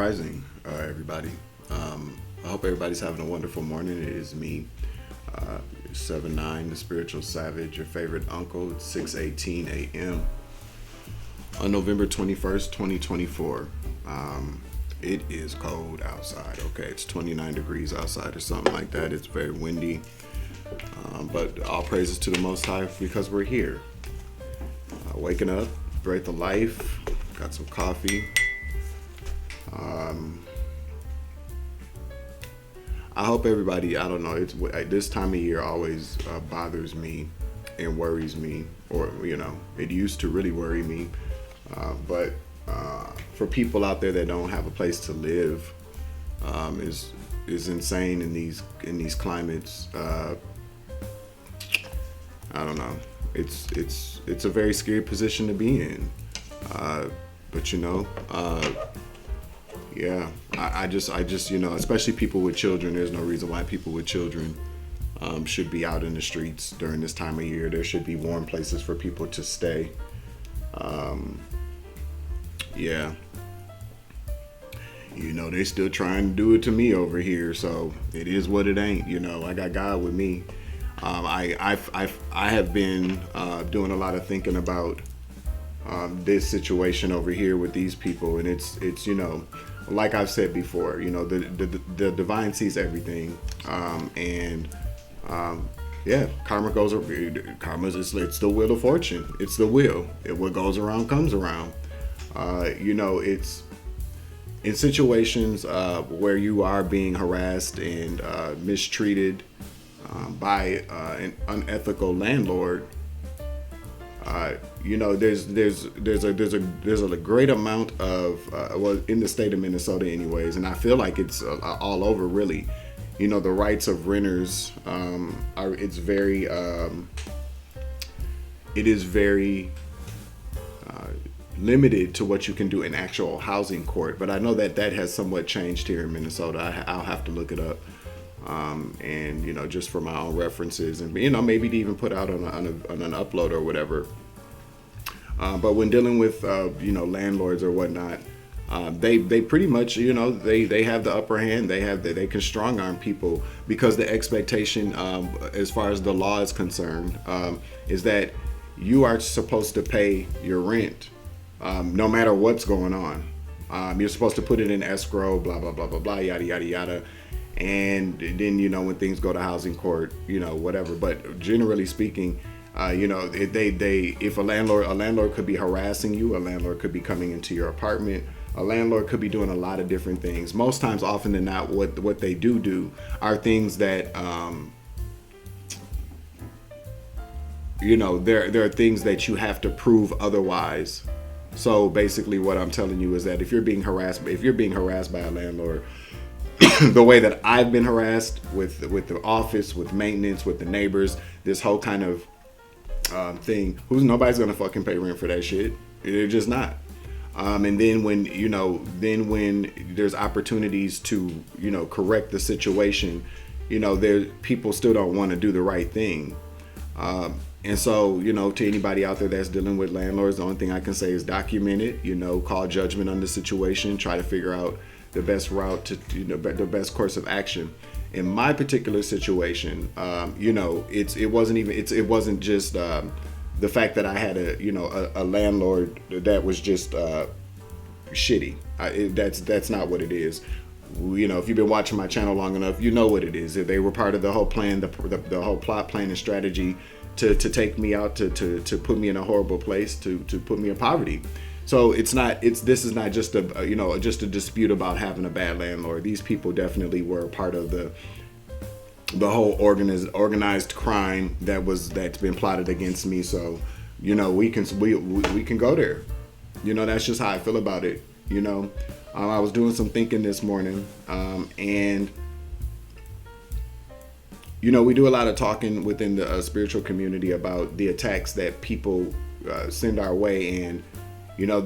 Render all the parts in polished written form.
Rising, everybody. I hope everybody's having a wonderful morning. It is me, 7'9", the Spiritual Savage, your favorite uncle. It's 6:18 a.m. on November 21st, 2024. It is cold outside, okay? It's 29 degrees outside or something like that. It's very windy. But all praises to the Most High because we're here. Waking up, breath of life, got some coffee. I hope everybody, I don't know, it's this time of year always bothers me and worries me, or, it used to really worry me. But for people out there that don't have a place to live, is insane in these climates. I don't know. It's a very scary position to be in. But yeah, I just, especially people with children, there's no reason why people with children should be out in the streets during this time of year. There should be warm places for people to stay. Yeah. They still trying to do it to me over here, so it is what it ain't. I got God with me. I have been doing a lot of thinking about this situation over here with these people, and it's like I've said before, the divine sees everything, and karma it's the wheel of fortune. It's the wheel. What goes around comes around. It's in situations where you are being harassed and mistreated by an unethical landlord. There's a great amount of in the state of Minnesota anyways, and I feel like it's all over really. The rights of renters it is very limited to what you can do in actual housing court, but I know that has somewhat changed here in Minnesota. I'll have to look it up. And just for my own references, and maybe to even put out on an upload or whatever. But when dealing with landlords or whatnot, they pretty much they have the upper hand. They can strong arm people because the expectation as far as the law is concerned is that you are supposed to pay your rent no matter what's going on. You're supposed to put it in escrow, blah blah blah blah blah, yada yada yada. And then when things go to housing court, whatever. But generally speaking, if a landlord could be harassing you, a landlord could be coming into your apartment, a landlord could be doing a lot of different things. Most times, often than not, what they do are things that there are things that you have to prove otherwise. So basically, what I'm telling you is that if you're being harassed by a landlord, the way that I've been harassed with the office, with maintenance, with the neighbors, this whole kind of thing, nobody's gonna fucking pay rent for that shit. They're just not. And then when there's opportunities to correct the situation, people still don't want to do the right thing. And so, to anybody out there that's dealing with landlords, the only thing I can say is document it, call judgment on the situation, try to figure out the best route to, the best course of action. In my particular situation, it wasn't just the fact that I had a landlord that was just shitty. That's not what it is. If you've been watching my channel long enough, you know what it is. If they were part of the whole plan, the whole plot, plan, and strategy to take me out, to put me in a horrible place, to put me in poverty. So this is not just a dispute about having a bad landlord. These people definitely were part of the whole organized crime that's been plotted against me. So we can go there. That's just how I feel about it. I was doing some thinking this morning, and we do a lot of talking within the spiritual community about the attacks that people send our way, and there's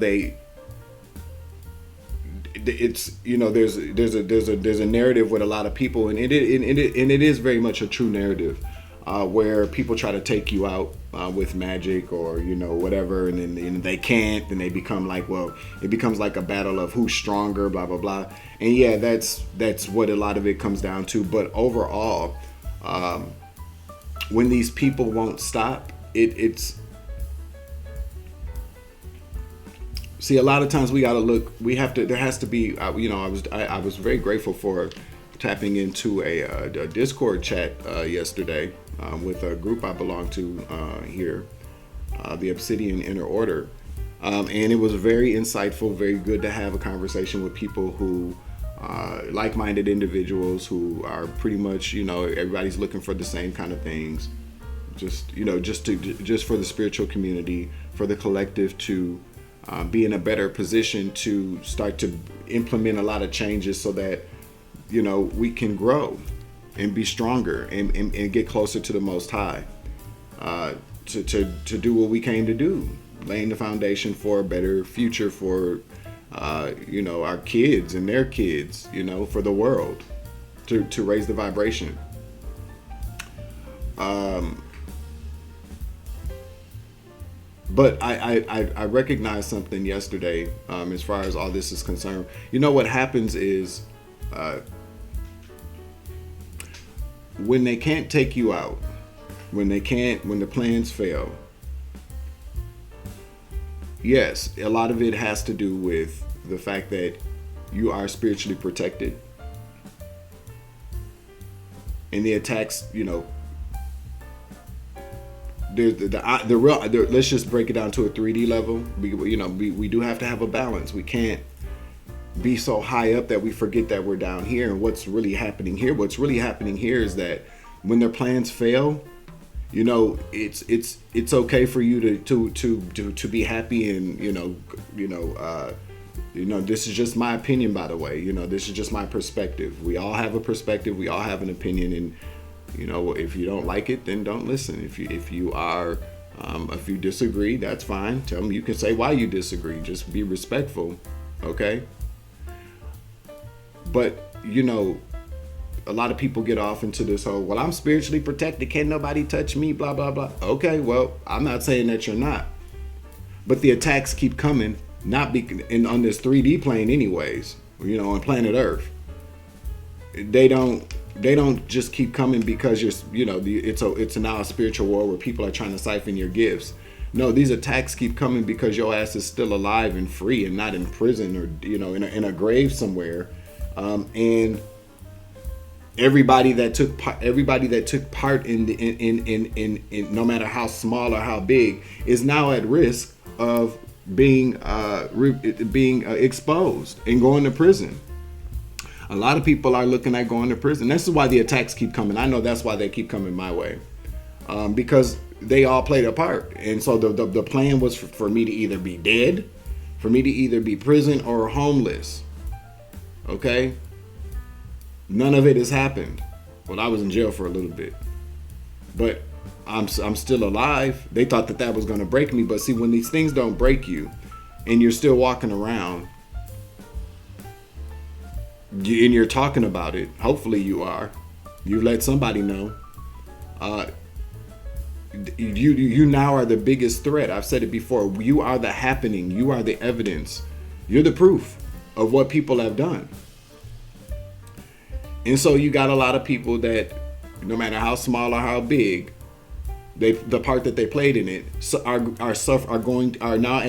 a narrative with a lot of people, and it is very much a true narrative. where people try to take you out with magic or whatever, and then they can't, and they become like, well, it becomes like a battle of who's stronger, blah blah blah. And yeah, that's what a lot of it comes down to. But overall, when these people won't stop, it's see, a lot of times we got to look, there has to be, I was very grateful for tapping into a Discord chat yesterday with a group I belong to here, the Obsidian Inner Order. And it was very insightful, very good to have a conversation with people who like-minded individuals who are pretty much, everybody's looking for the same kind of things. Just for the spiritual community, for the collective to be in a better position to start to implement a lot of changes so that, we can grow and be stronger and get closer to the Most High, to do what we came to do, laying the foundation for a better future for, our kids and their kids, for the world, to raise the vibration. But I recognized something yesterday as far as all this is concerned. What happens is when they can't take you out, when the plans fail, yes, a lot of it has to do with the fact that you are spiritually protected. And the attacks, let's just break it down to a 3D level. We do have to have a balance. We can't be so high up that we forget that we're down here and what's really happening here. What's really happening here is that when their plans fail, it's okay for you to be happy and this is just my opinion, by the way. This is just my perspective. We all have a perspective. We all have an opinion, and if you don't like it, then don't listen. If you disagree, that's fine. Tell me. You can say why you disagree. Just be respectful, okay? But a lot of people get off into this whole, well, I'm spiritually protected, can't nobody touch me, blah blah blah. Okay, well, I'm not saying that you're not, but the attacks keep coming, not on this 3D plane, anyways. On planet Earth, they don't just keep coming because it's now a spiritual war where people are trying to siphon your gifts. No, these attacks keep coming because your ass is still alive and free and not in prison or in a grave somewhere. And everybody that took part in no matter how small or how big is now at risk of being exposed and going to prison. A lot of people are looking at going to prison. This is why the attacks keep coming. I know that's why they keep coming my way, because they all played a part. And so the plan was for me to either be dead, for me to either be prison or homeless. Okay? None of it has happened. Well, I was in jail for a little bit, but I'm still alive. They thought that was going to break me, but see, when these things don't break you and you're still walking around and you're talking about it, hopefully you let somebody know, you now are the biggest threat. I've said it before. You are the happening. You are the evidence. You're the proof of what people have done. And so you got a lot of people that, no matter how small or how big, the part that they played in it are now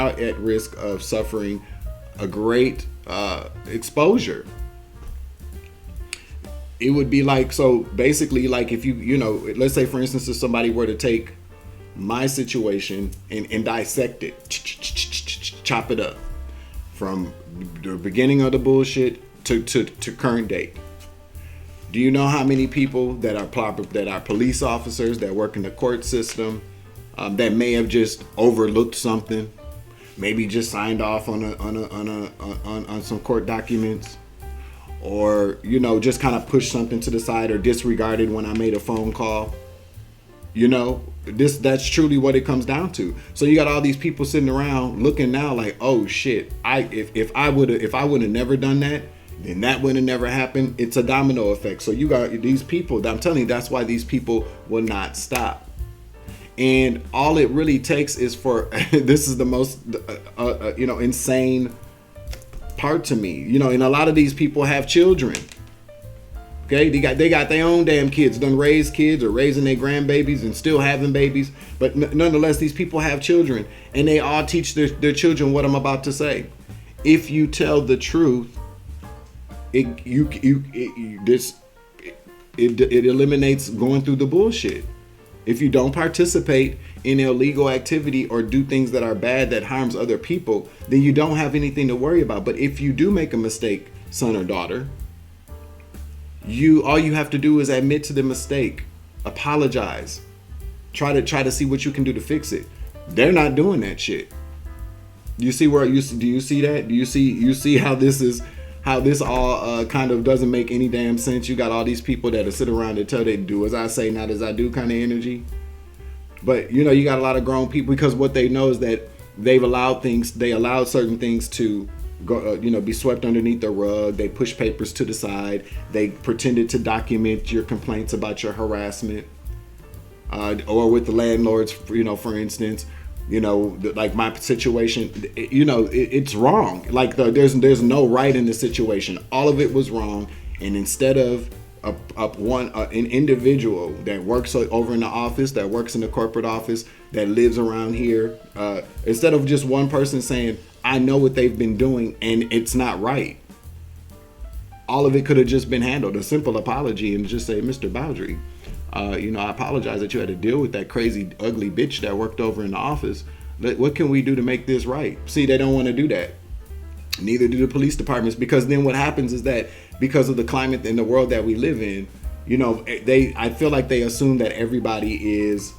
at risk of suffering a great exposure. It would be like, so basically, like if let's say for instance, if somebody were to take my situation and dissect it, chop it up from the beginning of the bullshit to current date. Do you know how many people that are police officers that work in the court system that may have just overlooked something, maybe just signed off on some court documents, or just kind of pushed something to the side or disregarded when I made a phone call? That's truly what it comes down to. So you got all these people sitting around looking now like, oh shit, if I would have never done that, then that would have never happened. It's a domino effect. So you got these people. I'm telling you, that's why these people will not stop. And all it really takes is for this is the most insane part to me. And a lot of these people have children. Okay, they got their own damn kids, done raised kids or raising their grandbabies and still having babies. But nonetheless, these people have children, and they all teach their children what I'm about to say. If you tell the truth, it eliminates going through the bullshit. If you don't participate in illegal activity or do things that are bad that harms other people, then you don't have anything to worry about. But if you do make a mistake, son or daughter, all you have to do is admit to the mistake, apologize, try to see what you can do to fix it. They're not doing that shit. Do you see that? Do you see how this all kind of doesn't make any damn sense? You got all these people that sit around and tell they do as I say, not as I do kind of energy. But you got a lot of grown people, because what they know is that they allowed certain things to go, be swept underneath the rug. They push papers to the side. They pretended to document your complaints about your harassment, or with the landlords, for instance. Like my situation, it's wrong. Like there's no right in the situation. All of it was wrong. And instead of an individual that works over in the office, that works in the corporate office, that lives around here, instead of just one person saying, I know what they've been doing and it's not right, all of it could have just been handled. A simple apology and just say, Mr. Boundary, I apologize that you had to deal with that crazy, ugly bitch that worked over in the office. What can we do to make this right? See, they don't want to do that. Neither do the police departments, because then what happens is that because of the climate in the world that we live in, I feel like they assume that everybody is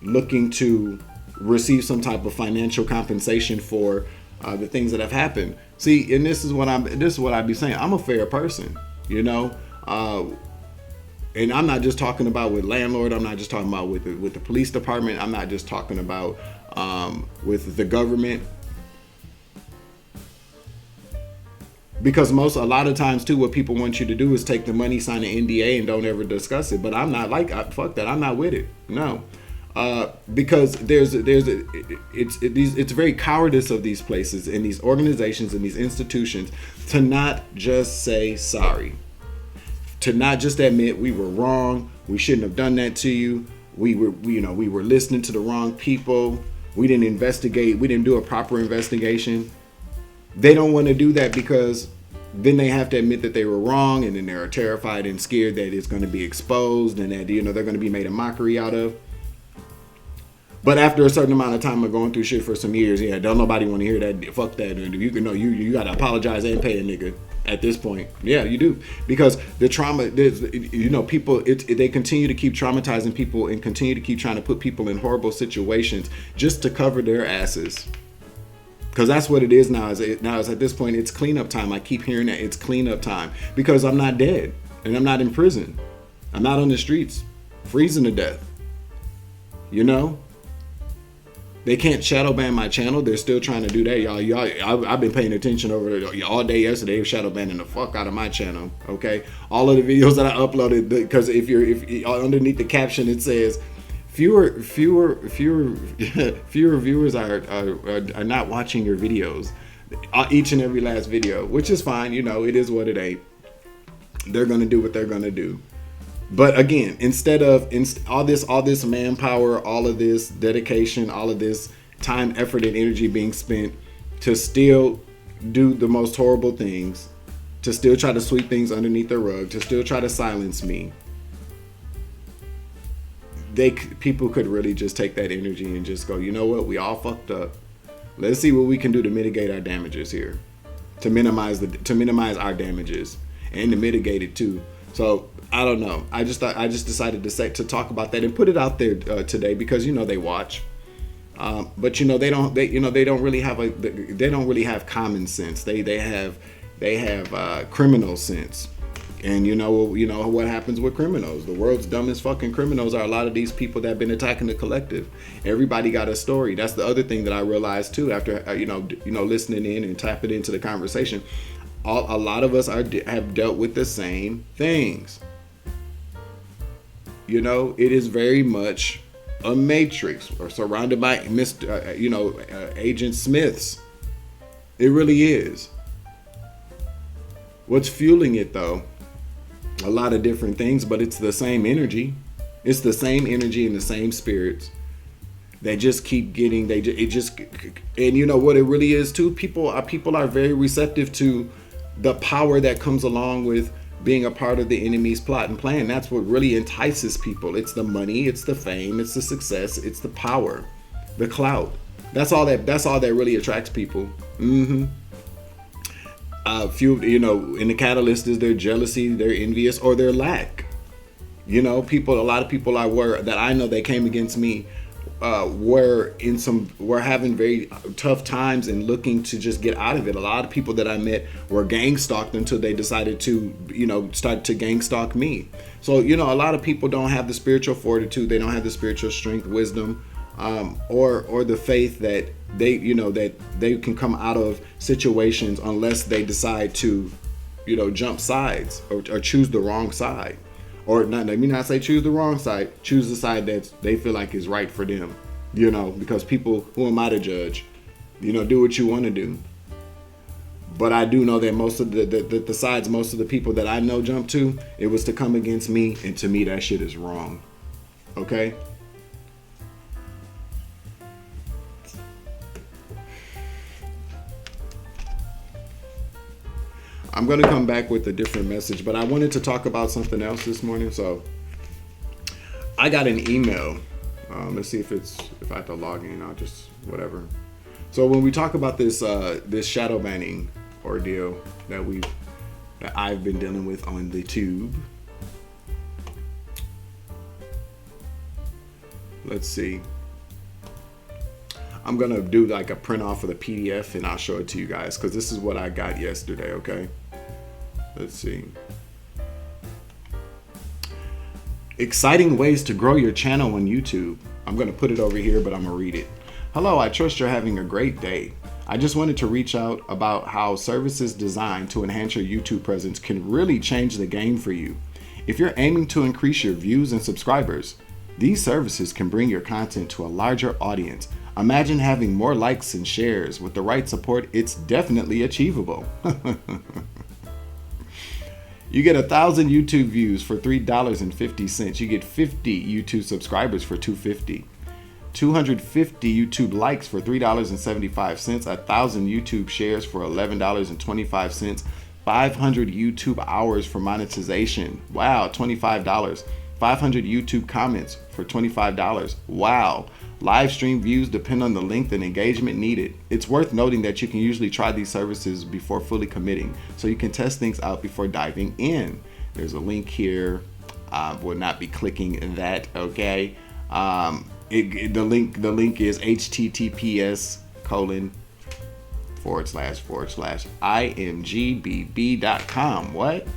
looking to receive some type of financial compensation for the things that have happened. See, and this is what I be saying. I'm a fair person, and I'm not just talking about with Landlord. I'm not just talking about with the police department. I'm not just talking about with the government. Because a lot of times too, what people want you to do is take the money, sign an NDA, and don't ever discuss it. But I'm not fuck that. I'm not with it. No, because it's very cowardice of these places and these organizations and these institutions to not just say sorry. To not just admit we were wrong, we shouldn't have done that to you. We were listening to the wrong people. We didn't investigate. We didn't do a proper investigation. They don't want to do that because then they have to admit that they were wrong, and then they're terrified and scared that it's going to be exposed and that they're going to be made a mockery out of. But after a certain amount of time of going through shit for some years, don't nobody want to hear that. Fuck that. You got to apologize and pay a nigga. At this point, yeah, you do, because the trauma, people, they continue to keep traumatizing people and continue to keep trying to put people in horrible situations just to cover their asses. Because that's what it is now. Now is at this point, it's cleanup time. I keep hearing that it's cleanup time because I'm not dead and I'm not in prison. I'm not on the streets, freezing to death. They can't shadow ban my channel. They're still trying to do that, y'all. I've been paying attention over all day yesterday. Shadow banning the fuck out of my channel. Okay, all of the videos that I uploaded, because if underneath the caption it says fewer viewers are not watching your videos, each and every last video, which is fine. It is what it ain't. They're gonna do what they're gonna do. But again, instead of all this manpower, all of this dedication, all of this time, effort, and energy being spent to still do the most horrible things, to still try to sweep things underneath the rug, to still try to silence me, people could really just take that energy and just go, you know what, we all fucked up. Let's see what we can do to mitigate our damages here, to minimize our damages and to mitigate it too. So I don't know. I just decided to talk about that and put it out there today because they watch, but they don't really have common sense. They have criminal sense, and what happens with criminals. The world's dumbest fucking criminals are a lot of these people that have been attacking the collective. Everybody got a story. That's the other thing that I realized too after listening in and tapping into the conversation. a lot of us have dealt with the same things. You know, it is very much a matrix, or surrounded by Agent Smiths. It really is. What's fueling it though? A lot of different things, but it's the same energy. It's the same energy and the same spirits. They just keep getting. And you know what it really is too. People are very receptive to the power that comes along with being a part of the enemy's plot and plan. That's what really entices people. It's the money, it's the fame, it's the success, it's the power, the clout. That's all that really attracts people. Few, in the catalyst is their jealousy, their envious, or their lack. A lot of people that I know that came against me were having very tough times and looking to just get out of it. A lot of people that I met were gang stalked until they decided to, start to gang stalk me. So, a lot of people don't have the spiritual fortitude. They don't have the spiritual strength, wisdom, or the faith that that they can come out of situations unless they decide to, jump sides or choose the wrong side. Or not, let me not say choose the wrong side, choose the side that they feel like is right for them, because people, who am I to judge? Do what you want to do. But I do know that most of the sides, most of the people that I know jump to, it was to come against me, and to me that shit is wrong. Okay? I'm going to come back with a different message, but I wanted to talk about something else this morning. So I got an email. Let's see if I have to log in. I'll just whatever. So when we talk about this shadow banning ordeal that I've been dealing with on the tube. Let's see. I'm going to do like a print off of the PDF and I'll show it to you guys, because this is what I got yesterday, okay? Let's see. Exciting ways to grow your channel on YouTube. I'm going to put it over here, but I'm going to read it. Hello, I trust you're having a great day. I just wanted to reach out about how services designed to enhance your YouTube presence can really change the game for you. If you're aiming to increase your views and subscribers, these services can bring your content to a larger audience. Imagine having more likes and shares. With the right support, it's definitely achievable. You get 1,000 YouTube views for $3.50. You get 50 YouTube subscribers for $2.50. 250 YouTube likes for $3.75. 1,000 YouTube shares for $11.25. 500 YouTube hours for monetization. Wow, $25. 500 YouTube comments for $25. Wow. Live stream views depend on the length and engagement needed. It's worth noting that you can usually try these services before fully committing, so you can test things out before diving in. There's a link here. Will not be clicking that, okay? The link is https://imgbb.com. What?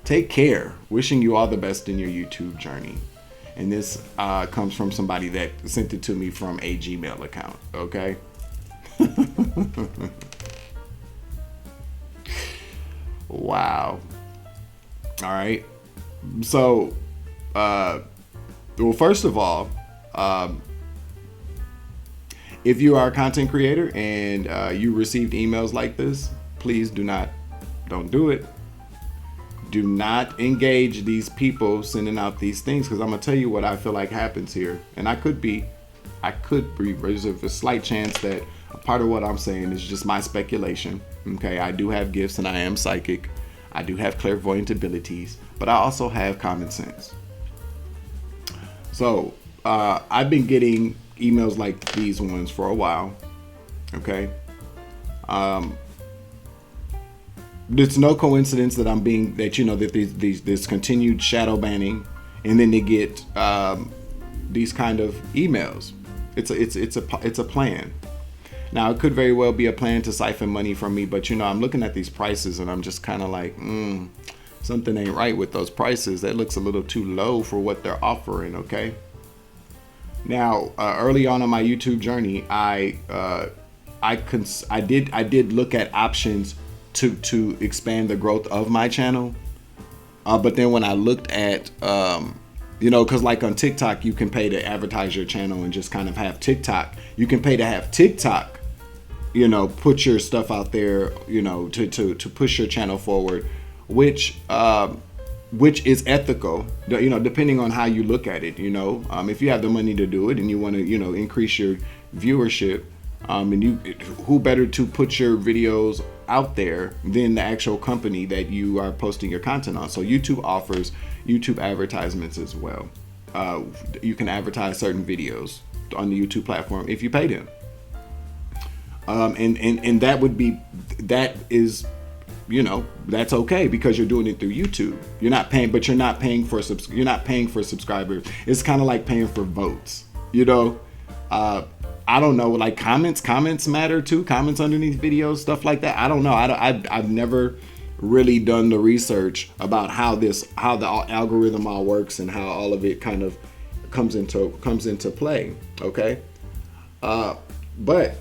Take care. Wishing you all the best in your YouTube journey. And this comes from somebody that sent it to me from a Gmail account, okay? Wow. All right. So, well, first of all, if you are a content creator and you received emails like this, please don't do it. Do not engage these people sending out these things, because I'm gonna tell you what I feel like happens here, and I could be there's a slight chance that a part of what I'm saying is just my speculation. Okay, I do have gifts and I am psychic. I do have clairvoyant abilities, but I also have common sense. So I've been getting emails like these ones for a while. Okay. It's no coincidence that that this continued shadow banning, and then they get these kind of emails. It's a plan. Now it could very well be a plan to siphon money from me, but I'm looking at these prices and I'm just kind of like, something ain't right with those prices. That looks a little too low for what they're offering. Okay. Now early on in my YouTube journey, I did look at options to expand the growth of my channel. But then when I looked at, because like on TikTok, you can pay to advertise your channel and just kind of have TikTok. You can pay to have TikTok, put your stuff out there, to push your channel forward, which is ethical, depending on how you look at it. If you have the money to do it and you want to, increase your viewership, and who better to put your videos out there than the actual company that you are posting your content on. So YouTube offers YouTube advertisements as well. You can advertise certain videos on the YouTube platform if you pay them. And that is that's okay because you're doing it through YouTube. You're not paying for subscribers. It's kind of like paying for votes. I don't know, like comments matter too. Comments underneath videos, stuff like that. I don't know. I've never really done the research about how the algorithm all works and how all of it kind of comes into play. Okay, but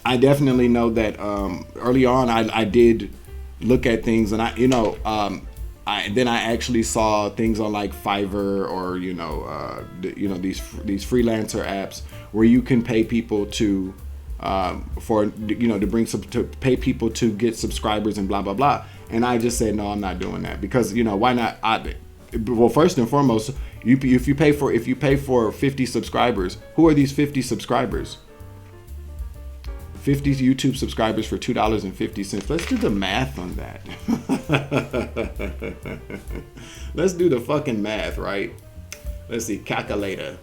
I definitely know that early on I did look at things, and then I actually saw things on like Fiverr or these freelancer apps where you can pay people to to pay people to get subscribers and blah blah blah. And I just said no, I'm not doing that because why not? Well, first and foremost, if you pay for 50 subscribers, who are these 50 subscribers? 50 YouTube subscribers for $2.50. Let's do the math on that. Let's do the fucking math, right? Let's see, calculator.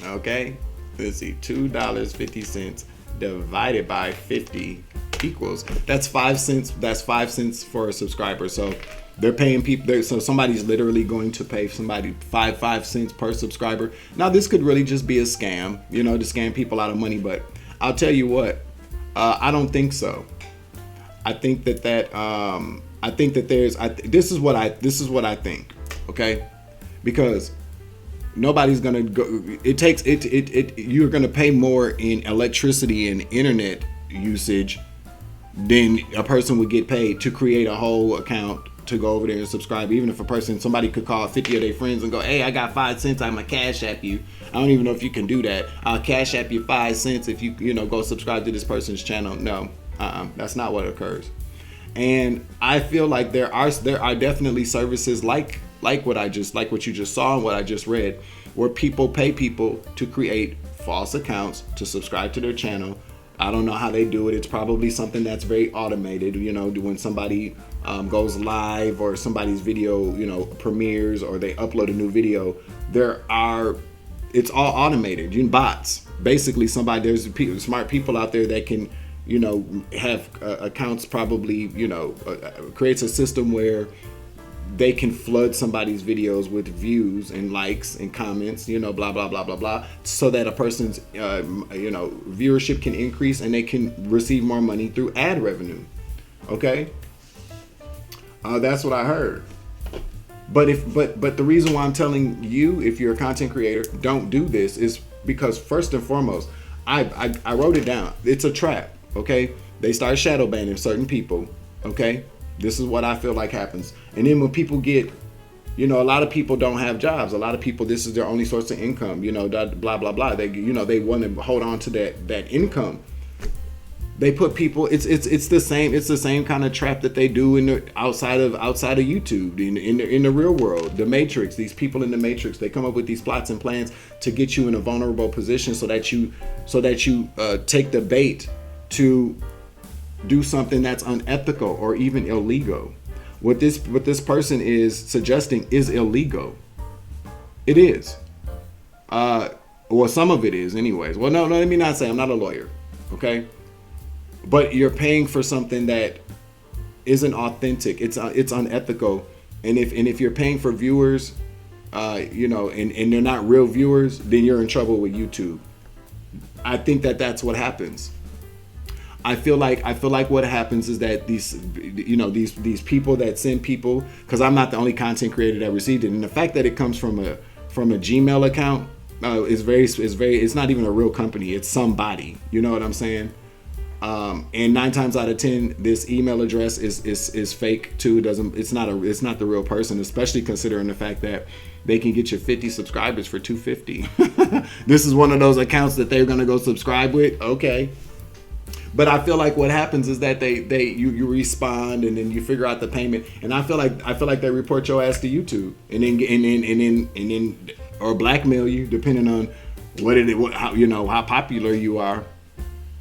Okay, let's see, $2.50 divided by 50 equals, that's 5 cents. That's 5 cents for a subscriber. So they're paying people. So somebody's literally going to pay somebody 5 cents per subscriber. Now this could really just be a scam, to scam people out of money. But I'll tell you what, I don't think so. I think that this is what I think. Okay, because nobody's gonna go. You're gonna pay more in electricity and internet usage than a person would get paid to create a whole account to go over there and subscribe. Even if somebody could call 50 of their friends and go, hey, I got 5 cents, I'm gonna cash app you. I don't even know if you can do that. I'll cash app you 5 cents if you go subscribe to this person's channel. No, that's not what occurs. And I feel like there are definitely services like what you just saw and what I just read, where people pay people to create false accounts to subscribe to their channel. I don't know how they do it. It's probably something that's very automated. When somebody goes live or somebody's video, premieres or they upload a new video, it's all automated. Bots. Basically, there's smart people out there that can, have accounts probably, creates a system where they can flood somebody's videos with views and likes and comments, blah, blah, blah, blah, blah, so that a person's, viewership can increase and they can receive more money through ad revenue. Okay. That's what I heard. But the reason why I'm telling you, if you're a content creator, don't do this is because first and foremost, I wrote it down. It's a trap. Okay. They start shadow banning certain people. Okay. This is what I feel like happens. And then when people get, a lot of people don't have jobs. A lot of people, this is their only source of income, blah, blah, blah. They, they want to hold on to that income. They put people, it's the same kind of trap that they do outside of YouTube, in the real world, the Matrix. These people in the Matrix, they come up with these plots and plans to get you in a vulnerable position so that you take the bait to do something that's unethical or even illegal. What this person is suggesting is illegal. It is. Well, some of it is anyways. Well, no, let me not say, I'm not a lawyer. Okay. But you're paying for something that isn't authentic. It's unethical. And if you're paying for viewers, and they're not real viewers, then you're in trouble with YouTube. I think that's what happens. I feel like what happens is that these people that send people, because I'm not the only content creator that received it, and the fact that it comes from a Gmail account it's not even a real company. It's somebody. You know what I'm saying? And 9 times out of 10, this email address is fake too. It's not the real person, especially considering the fact that they can get you 50 subscribers for $250. This is one of those accounts that they're gonna go subscribe with. Okay. But I feel like what happens is that you respond and then you figure out the payment, and I feel like they report your ass to YouTube and then or blackmail you depending on how popular you are.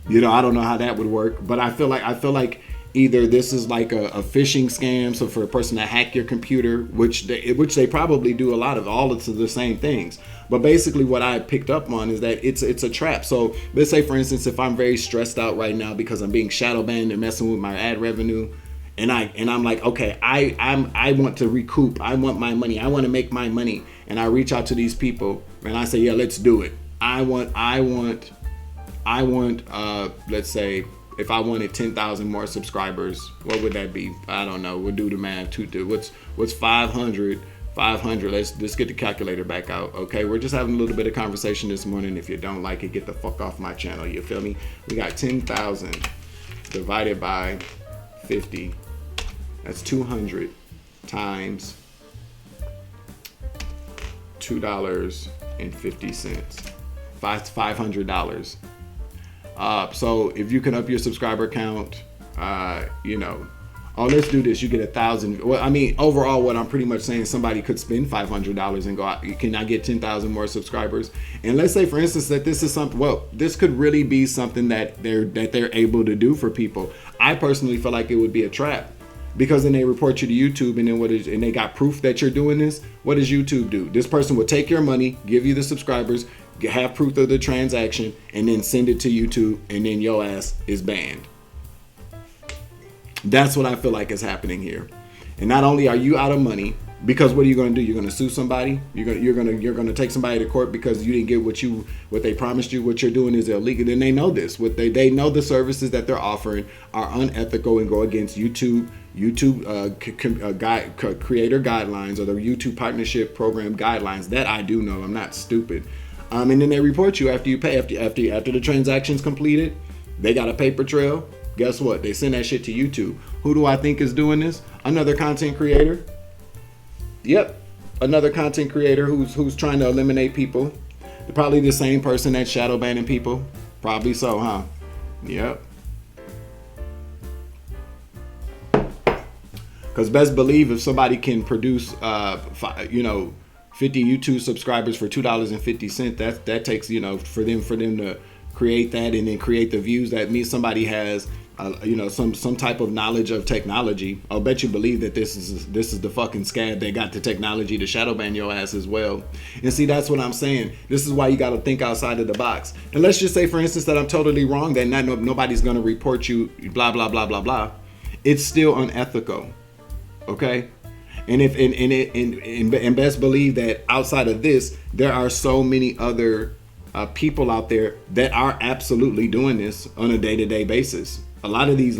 I don't know how that would work, but I feel like either this is like a phishing scam, so for a person to hack your computer, which they probably do all of the same things. But basically what I picked up on is that it's a trap. So let's say, for instance, if I'm very stressed out right now because I'm being shadow banned and messing with my ad revenue, and I'm like, okay, I want to recoup. I want my money. I want to make my money. And I reach out to these people and I say, yeah, let's do it. I want let's say if I wanted 10,000 more subscribers, what would that be? I don't know. We'll do the math. What's 500? 500. Let's get the calculator back out. Okay, we're just having a little bit of conversation this morning. If you don't like it, get the fuck off my channel. You feel me? We got 10,000 divided by 50. That's 200 times $2.50. $500. So if you can up your subscriber count, let's do this. You get 1,000. Well, I mean, overall, what I'm pretty much saying, somebody could spend $500 and go out. Can I get 10,000 more subscribers? And let's say, for instance, that this is something. Well, this could really be something that they're able to do for people. I personally feel like it would be a trap, because then they report you to YouTube, and then and they got proof that you're doing this. What does YouTube do? This person will take your money, give you the subscribers, have proof of the transaction, and then send it to YouTube, and then your ass is banned. That's what I feel like is happening here. And not only are you out of money, because what are you going to do? You're going to sue somebody. You're going to take somebody to court because you didn't get what they promised you. What you're doing is illegal. Then they know this. They know the services that they're offering are unethical and go against YouTube creator guidelines, or the YouTube partnership program guidelines. That I do know. I'm not stupid. And then they report you after you pay. After the transaction's completed, they got a paper trail. Guess what? They send that shit to YouTube. Who do I think is doing this? Another content creator. Yep, another content creator who's trying to eliminate people. Probably the same person that's shadow banning people. Probably so, huh? Yep. Because best believe if somebody can produce, 50 YouTube subscribers for $2.50, that takes, for them to create that and then create the views. That means somebody has, some type of knowledge of technology. I'll bet you believe that this is the fucking scab that got the technology to shadow ban your ass as well. And see, that's what I'm saying. This is why you got to think outside of the box. And let's just say, for instance, that I'm totally wrong, that nobody's going to report you, blah blah blah blah blah. It's still unethical. Okay, and best believe that outside of this, there are so many other people out there that are absolutely doing this on a day-to-day basis. A lot of these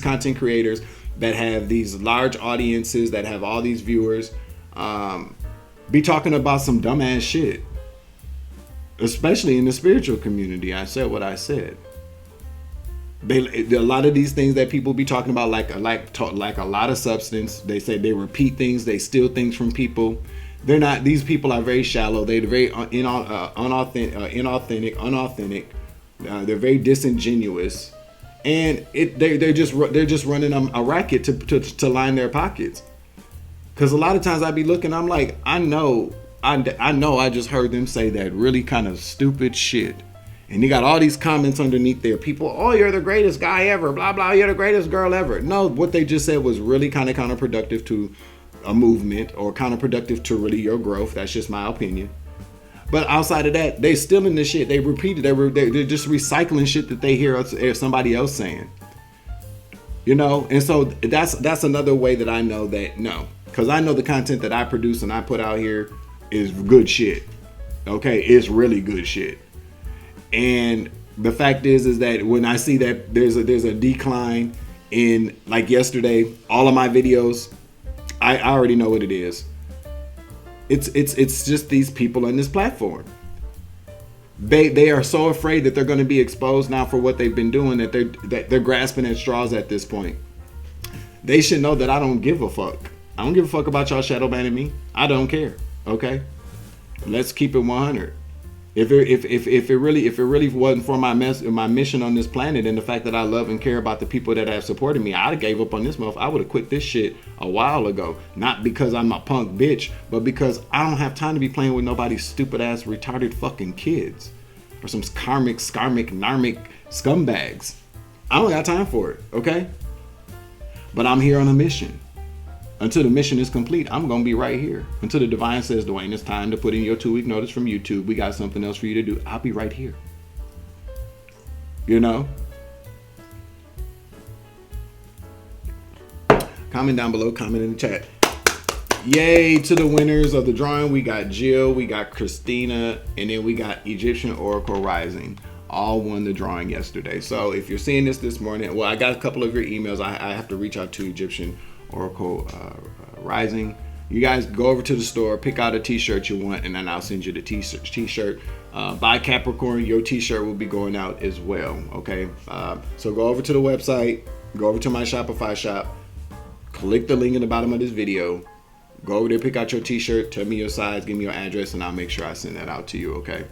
content creators that have these large audiences, that have all these viewers, be talking about some dumbass shit, especially in the spiritual community. I said what I said. A lot of these things that people be talking about, like a lot of substance. They say they repeat things, they steal things from people. They're not. These people are very shallow. They're very unauthentic. They're very disingenuous, and they're just running a racket to line their pockets. Because a lot of times I be looking, I'm like, I know I just heard them say that really kind of stupid shit. And you got all these comments underneath there. People, oh, you're the greatest guy ever, blah, blah, you're the greatest girl ever. No, what they just said was really kind of counterproductive to a movement, or counterproductive to really your growth. That's just my opinion. But outside of that, they still in this shit. They repeated, they're just recycling shit that they hear somebody else saying. And so that's another way that I know that, no. Because I know the content that I produce and I put out here is good shit. Okay, it's really good shit. And the fact is that when I see that there's a decline in, like yesterday, all of my videos, I already know what it is. It's just these people on this platform. They are so afraid that they're going to be exposed now for what they've been doing that they're grasping at straws at this point. They should know that I don't give a fuck. I don't give a fuck about y'all shadow banning me. I don't care. Okay, let's keep it 100. If it really wasn't for my mission on this planet and the fact that I love and care about the people that have supported me, I'd have gave up on this motherfucker. I would have quit this shit a while ago. Not because I'm a punk bitch, but because I don't have time to be playing with nobody's stupid ass retarded fucking kids or some karmic narmic scumbags. I don't got time for it. Okay, but I'm here on a mission. Until the mission is complete, I'm going to be right here. Until the divine says, Dwayne, it's time to put in your 2-week notice from YouTube. We got something else for you to do. I'll be right here. You know? Comment down below. Comment in the chat. Yay to the winners of the drawing. We got Jill, we got Christina, and then we got Egyptian Oracle Rising. All won the drawing yesterday. So if you're seeing this morning, well, I got a couple of your emails. I have to reach out to Egyptian Oracle Rising. You guys go over to the store, pick out a t-shirt you want, and then I'll send you the t-shirt. By Capricorn, your t-shirt will be going out as well. Okay, so go over to the website, go over to my Shopify shop, click the link in the bottom of this video, go over there, pick out your t-shirt, tell me your size, give me your address, and I'll make sure I send that out to you. Okay.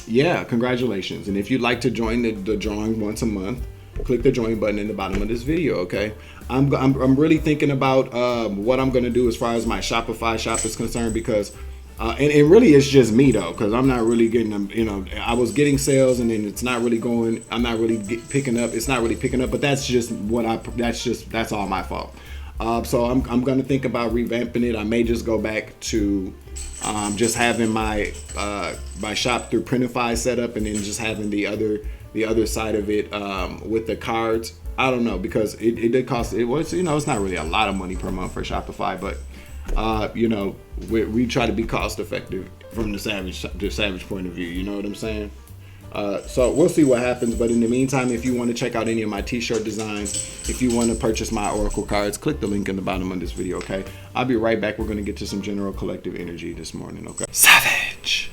Yeah, congratulations. And if you'd like to join the drawing once a month, click the join button in the bottom of this video. Okay, I'm really thinking about what I'm gonna do as far as my Shopify shop is concerned, because and really it's just me though, because I'm not really getting them. You know, I was getting sales and then it's not really going. I'm not really picking up. It's not really picking up. But that's just that's all my fault. So I'm gonna think about revamping it. I may just go back to just having my shop through Printify set up, and then just having the other side of it with the cards. I don't know, because it did cost, it was, you know, it's not really a lot of money per month for Shopify, but you know, we try to be cost effective from the savage point of view, you know what I'm saying? So we'll see what happens, but in the meantime, if you want to check out any of my t-shirt designs, if you want to purchase my Oracle cards, click the link in the bottom of this video. Okay, I'll be right back. We're going to get to some general collective energy this morning. Okay, savage.